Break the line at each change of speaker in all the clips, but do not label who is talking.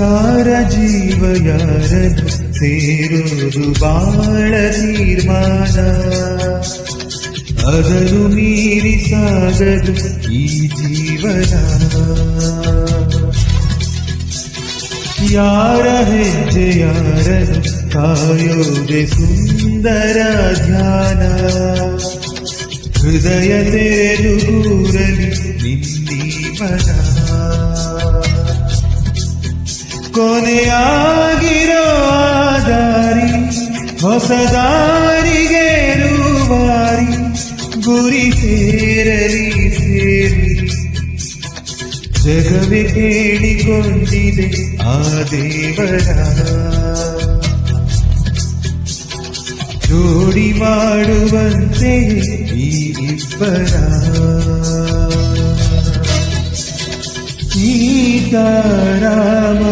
ಯಾರ ಜೀವ ಯಾರನ್ನು ಸೇರೋದು ಬಾಳ ತೀರ್ಮಾನ, ಅದನ್ನು ಮೀರಿ ಸಾಗದು ಈ ಜೀವನ. ಯಾರ ಹೆಜ್ಜೆ ಯಾರನ್ನು ಕಾಯೋದೆ ಸುಂದರ ಧ್ಯಾನ, ಹೃದಯ ತೆರೆದು ಕೂರಲಿ ನಿನ್ನೀ ಮನ. ಕೊನೆಯಾಗಿರೋ ದಾರಿ ಹೊಸ ದಾರಿಗೆ ರೂವಾರಿ, ಗುರಿ ಸೇರಲಿ ಸೇರಿ ಜಗವೇ ಕೇಳಿಕೊಂಡಿದೆ ಆ ದೇವರ. ಜೋಡಿ ಮಾಡುವಂತೆ ಈ ಇಬ್ಬರ. ಸೀತಾರಾಮ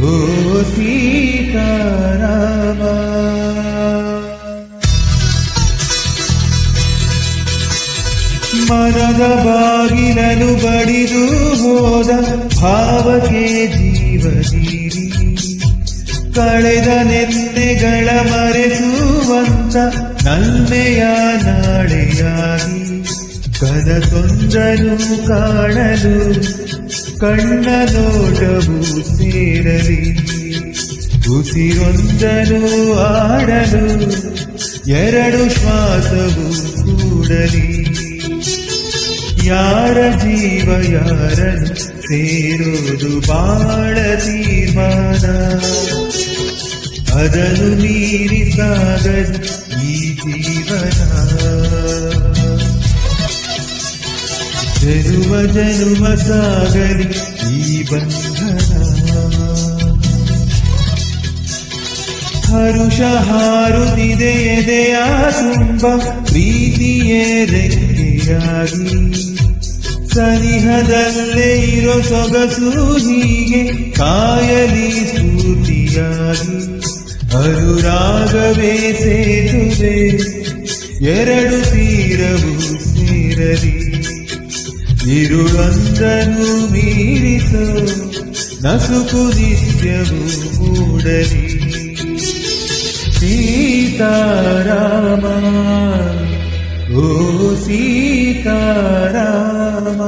ಓ ಸೀತಾರಾಮ. ಮನದ ಬಾಗಿಲನ್ನು ಬಡಿದು ಹೋದ ಭಾವಕ್ಕೆ ಜೀವ ನೀಡಿ, ಕಳೆದ ನೆನ್ನೆಗಳ ಮರೆಸುವಂತ ನಲ್ಮೆಯ ನಾಳೆಯಾಗಿ, ಕನಸೊಂದನು ಕಾಣಲು ಕಣ್ಣ ನೋಟವು ಸೇರಲಿ, ಉಸಿರೊಂದನು ಆಡಲು ಎರಡು ಶ್ವಾಸವು ಕೂಡಲಿ. ಯಾರ ಜೀವ ಯಾರನ್ನು ಸೇರೋದು ಬಾಳ ತೀರ್ಮಾನ, ಅದನ್ನು ಮೀರಿ ಸಾಗದು ಈ ಜೀವನ. ಜನುಮ ಜನುಮ ಸಾಗಲಿ ಈ ಬಂಧನ. ಹರುಷ ಹಾರುತ್ತಿದೆ ಎದೆಯ ತುಂಬ ಪ್ರೀತಿಯೇ ರೆಕ್ಕೆಯಾಗಿ, ಸನಿಹದಲ್ಲೇ ಇರೋ ಸೊಗಸು ಹೀಗೆ ಕಾಯಲಿ ಸ್ಫೂರ್ತಿಯಾಗಿ. ಅನುರಾಗವೇ ಸೇತುವೆ ಎರಡು ತೀರವು ಸೇರಲಿ, ಇರುಳೊಂದನ್ನು ಮೀರಿಸೋ ನಸುಕು ನಿತ್ಯವೂ ಮೂಡಲಿ. ಸೀತಾರಾಮ ಓ ಸೀತಾರಾಮ.